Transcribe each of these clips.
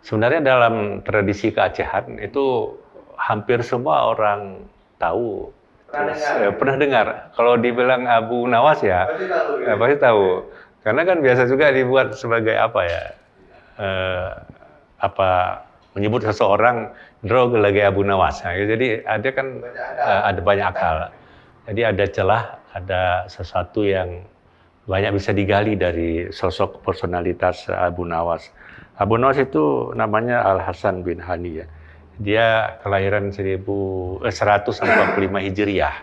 Sebenarnya dalam tradisi keacehan itu hampir semua orang tahu. Pernah dengar. Kalau dibilang Abu Nawas ya, pasti tahu. Karena kan biasa juga dibuat sebagai apa ya, apa menyebut seseorang drog lagi Abu Nawas. Nah, jadi ada kan ada banyak akal. Jadi ada celah, ada sesuatu yang banyak bisa digali dari sosok personalitas Abu Nawas. Abu Nawas itu namanya Al Hasan bin Hani ya. Dia kelahiran 145 Hijriah.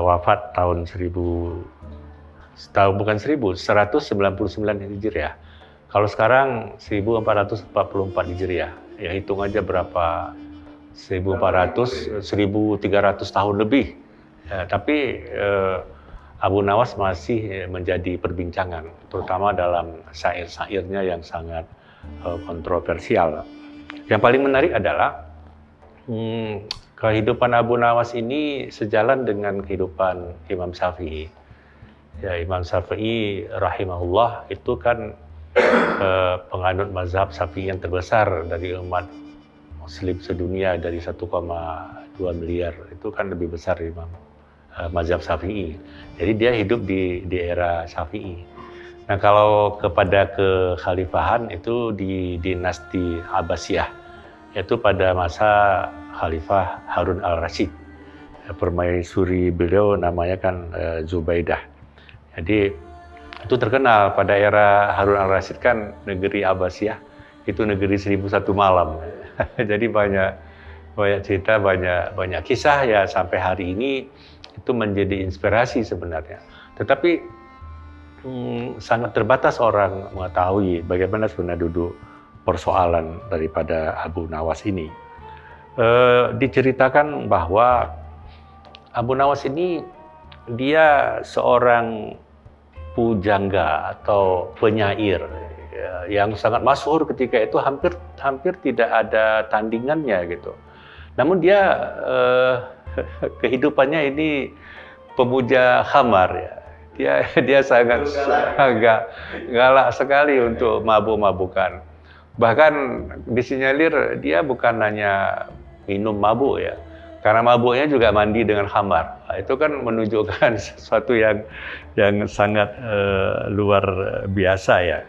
Wafat tahun 199 Hijriah. Kalau sekarang 1444 Hijriah. Ya hitung aja berapa 1400 1300 tahun lebih. Tapi Abu Nawas masih menjadi perbincangan, terutama dalam syair-syairnya yang sangat kontroversial. Yang paling menarik adalah kehidupan Abu Nawas ini sejalan dengan kehidupan Imam Syafi'i. Ya, Imam Syafi'i rahimahullah itu kan penganut mazhab Syafi'i yang terbesar dari umat Muslim sedunia, dari 1,2 miliar. Itu kan lebih besar Imam mazhab Syafi'i. Jadi dia hidup di era Syafi'i. Nah, kalau kepada kekhalifahan itu di dinasti Abbasiyah, yaitu pada masa Khalifah Harun al-Rasyid. Permaisuri beliau namanya kan Zubaidah. Jadi itu terkenal pada era Harun al-Rasyid kan negeri Abbasiyah itu negeri 1001 malam. Jadi banyak cerita, banyak kisah ya sampai hari ini itu menjadi inspirasi sebenarnya. Tetapi sangat terbatas orang mengetahui bagaimana sebenarnya duduk persoalan daripada Abu Nawas ini. Diceritakan bahwa Abu Nawas ini dia seorang pujangga atau penyair yang sangat masyhur ketika itu, hampir tidak ada tandingannya gitu. Namun dia kehidupannya ini pemuja khamar ya. Dia sangat agak galak sekali untuk mabuk-mabukan. Bahkan disinyalir dia bukan hanya minum mabuk ya. Karena mabuknya juga mandi dengan khamar. Nah, itu kan menunjukkan sesuatu yang sangat luar biasa ya.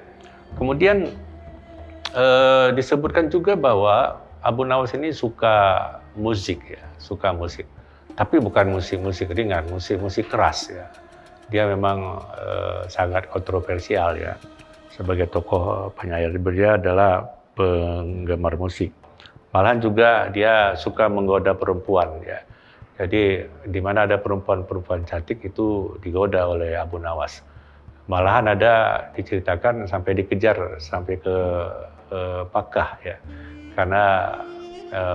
Kemudian disebutkan juga bahwa Abu Nawas ini suka musik ya, tapi bukan musik ringan, musik keras ya. Dia memang sangat kontroversial ya. Sebagai tokoh penyair, dia adalah penggemar musik. Malahan juga dia suka menggoda perempuan ya. Jadi di mana ada perempuan cantik itu digoda oleh Abu Nawas. Malahan ada diceritakan sampai dikejar sampai ke Makkah ya. Karena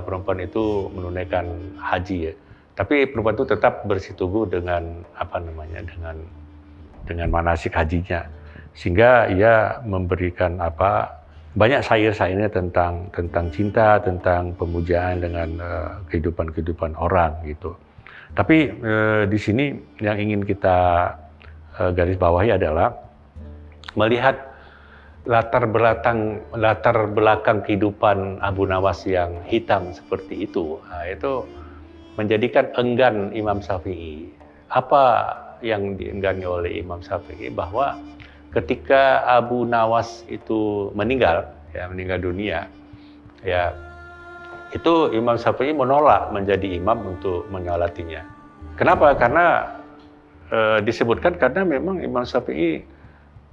perempuan itu menunaikan haji ya. Tapi perempuan itu tetap bersiteguh dengan dengan manasik hajinya. Sehingga ia memberikan banyak syair-syairnya tentang cinta, tentang pemujaan dengan kehidupan orang gitu. Tapi di sini yang ingin kita garis bawahi adalah melihat latar belakang kehidupan Abu Nawas yang hitam seperti itu. Nah, itu menjadikan enggan Imam Syafi'i. Apa yang dienggani oleh Imam Syafi'i? Bahwa ketika Abu Nawas itu meninggal dunia, ya itu Imam Syafi'i menolak menjadi imam untuk menyolatinya. Kenapa? Karena disebutkan karena memang Imam Syafi'i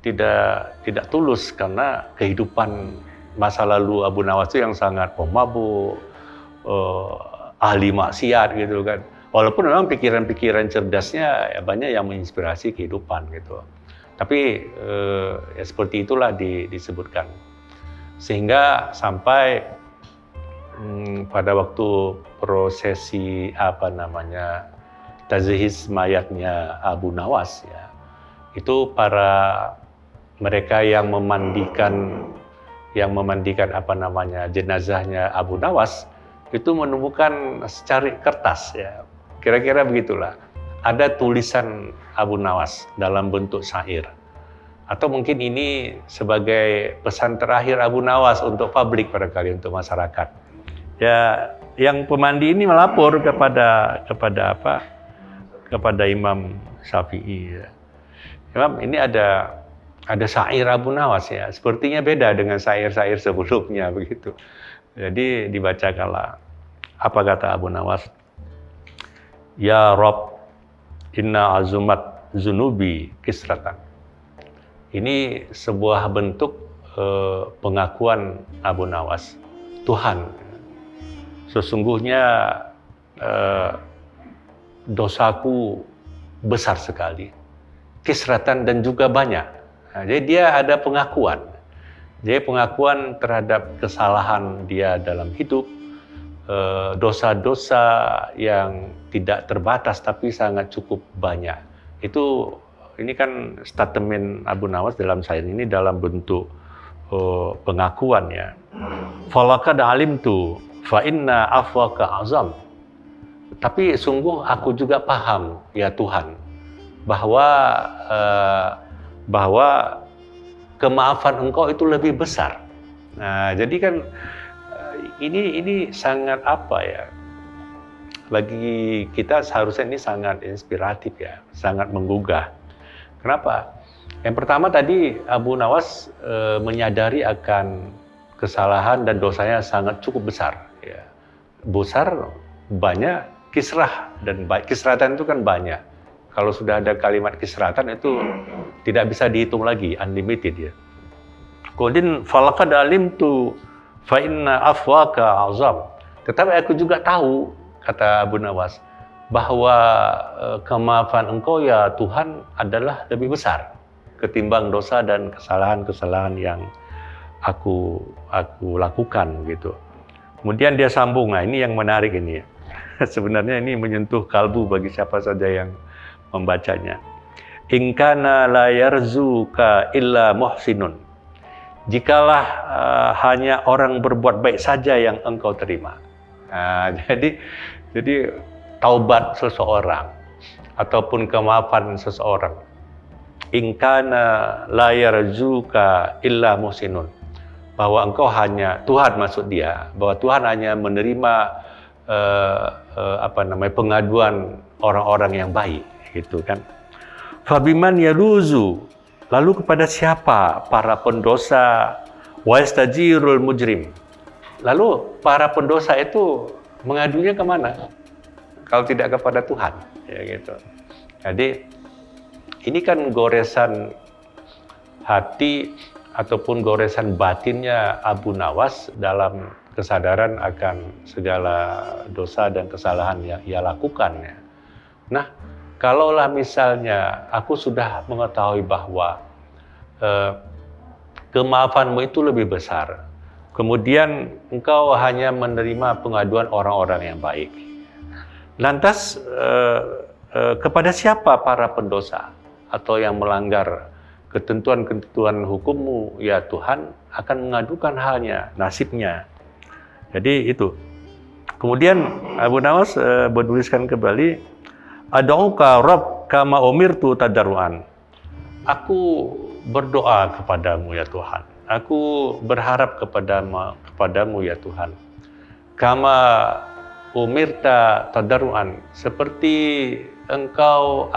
tidak tulus, karena kehidupan masa lalu Abu Nawas itu yang sangat pemabuk, ahli maksiat gitu kan. Walaupun memang pikiran-pikiran cerdasnya ya banyak yang menginspirasi kehidupan gitu. Tapi ya seperti itulah disebutkan. Sehingga sampai pada waktu prosesi tazihiz mayatnya Abu Nawas ya, itu mereka yang memandikan jenazahnya Abu Nawas itu menemukan secari kertas ya, kira-kira begitulah. Ada tulisan Abu Nawas dalam bentuk syair. Atau mungkin ini sebagai pesan terakhir Abu Nawas untuk publik barangkali, untuk masyarakat. Ya, yang pemandi ini melapor kepada Imam Syafi'i. Ya. Imam, ini ada syair Abu Nawas ya, sepertinya beda dengan syair-syair sebelumnya begitu. Jadi dibacakanlah. Apa kata Abu Nawas? Ya Rob, inna azumat zunubi kisratan. Ini sebuah bentuk pengakuan Abu Nawas. Tuhan, sesungguhnya dosaku besar sekali, kisratan dan juga banyak. Nah, jadi dia ada pengakuan. Jadi pengakuan terhadap kesalahan dia dalam hidup, dosa-dosa yang tidak terbatas tapi sangat cukup banyak. Ini kan statement Abu Nawas dalam syair ini dalam bentuk pengakuan ya. Falaqad alimtu fa inna afwaka azam. Tapi sungguh aku juga paham ya Tuhan bahwa kemaafan Engkau itu lebih besar. Nah, jadi kan ini sangat bagi kita seharusnya ini sangat inspiratif ya, sangat menggugah. Kenapa? Yang pertama tadi Abu Nawas menyadari akan kesalahan dan dosanya sangat cukup besar. Ya. Besar, banyak, kisrah, dan kisratan itu kan banyak. Kalau sudah ada kalimat kisratan itu tidak bisa dihitung lagi, unlimited ya. Kemudian falaqad alimtu fa inna afwaka azam. Tetapi aku juga tahu, kata Abu Nawas, bahwa kemaafan Engkau ya Tuhan adalah lebih besar ketimbang dosa dan kesalahan-kesalahan yang aku lakukan gitu. Kemudian dia sambung, nah ini yang menarik ini ya. Sebenarnya ini menyentuh kalbu bagi siapa saja yang membacanya. In kana la yarzuka illa muhsinun. Jikalah hanya orang berbuat baik saja yang Engkau terima. Nah, jadi taubat seseorang ataupun kemaafan seseorang, in kana la yarzuka illa muhsinun, bahwa Engkau hanya, Tuhan maksud dia, bahwa Tuhan hanya menerima pengaduan orang-orang yang baik, gitu kan. Fabiman yaluzu, lalu kepada siapa para pendosa, wa yastajirul mujrim, lalu para pendosa itu mengadunya kemana kalau tidak kepada Tuhan, ya gitu. Jadi ini kan goresan hati ataupun goresan batinnya Abu Nawas dalam kesadaran akan segala dosa dan kesalahan yang ia lakukan. Ya. Nah, kalaulah misalnya aku sudah mengetahui bahwa kemaafanmu itu lebih besar, kemudian engkau hanya menerima pengaduan orang-orang yang baik, lantas kepada siapa para pendosa atau yang melanggar ketentuan-ketentuan hukummu ya Tuhan akan mengadukan halnya, nasibnya. Jadi itu. Kemudian Abu Nawas menuliskan kembali, ad'uka Rabb kama umirtu tadarruan. Aku berdoa kepadamu ya Tuhan. Aku berharap kepadamu ya Tuhan. Kama umirta tadarruan, seperti Engkau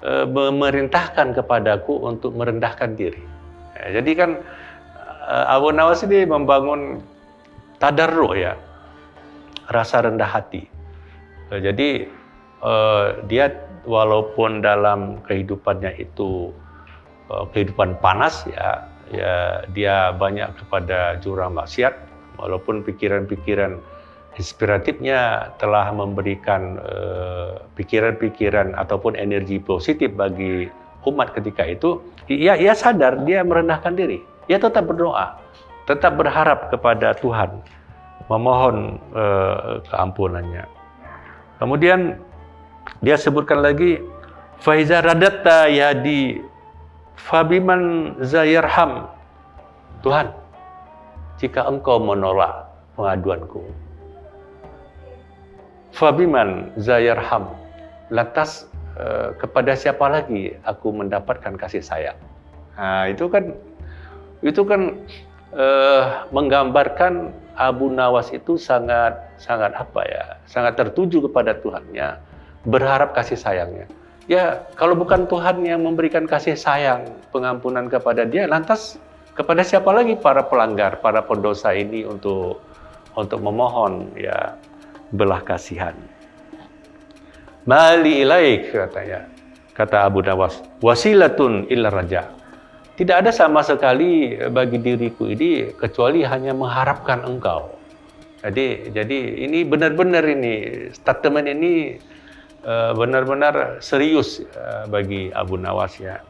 memerintahkan kepadaku untuk merendahkan diri. Ya, jadi kan Abu Nawas ini membangun tadarru ya, rasa rendah hati. Jadi dia walaupun dalam kehidupannya itu kehidupan panas ya dia banyak kepada jurang maksiat, walaupun pikiran-pikiran inspiratifnya telah memberikan pikiran-pikiran ataupun energi positif bagi umat ketika itu. Ia sadar dia merendahkan diri, ia tetap berdoa, tetap berharap kepada Tuhan, memohon keampunannya. Kemudian dia sebutkan lagi, faiza radatta yadi fabiman zayarham. Tuhan, jika Engkau menolak pengaduanku, fabiman zayarham, lantas kepada siapa lagi aku mendapatkan kasih sayang? Nah, itu kan menggambarkan Abu Nawas itu sangat sangat tertuju kepada Tuhannya, berharap kasih sayangnya. Ya, kalau bukan Tuhan yang memberikan kasih sayang, pengampunan kepada dia, lantas kepada siapa lagi para pelanggar, para pendosa ini untuk memohon ya belah kasihan. Mali ilaik, katanya, kata Abu Nawas, wasilatun illa raja. Tidak ada sama sekali bagi diriku ini kecuali hanya mengharapkan engkau. Jadi ini benar-benar ini statement ini benar-benar serius bagi Abu Nawas ya.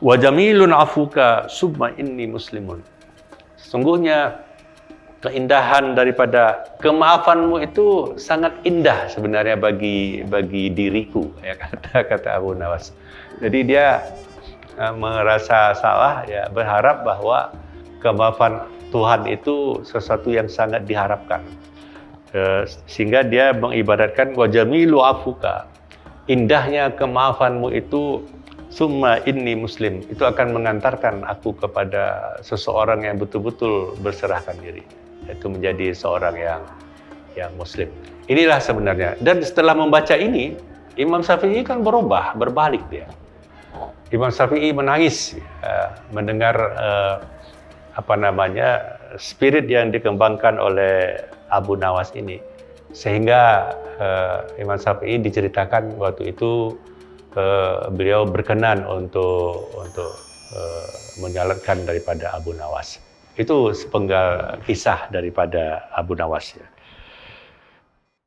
Wa jamilun afuka summa inni muslimun. Sesungguhnya keindahan daripada kemaafanmu itu sangat indah sebenarnya bagi diriku, ya kata Abu Nawas. Jadi dia merasa salah, ya berharap bahwa kemaafan Tuhan itu sesuatu yang sangat diharapkan, sehingga dia mengibaratkan wa jamilu afuka, indahnya kemaafanmu itu summa inni muslim, itu akan mengantarkan aku kepada seseorang yang betul-betul berserahkan diri, yaitu menjadi seorang yang muslim. Inilah sebenarnya. Dan setelah membaca ini, Imam Syafi'i kan berubah, berbalik dia. Imam Syafi'i menangis mendengar spirit yang dikembangkan oleh Abu Nawas ini, sehingga Imam Syafi'i diceritakan waktu itu beliau berkenan untuk menjalankan daripada Abu Nawas. Itu sepenggal kisah daripada Abu Nawas ya.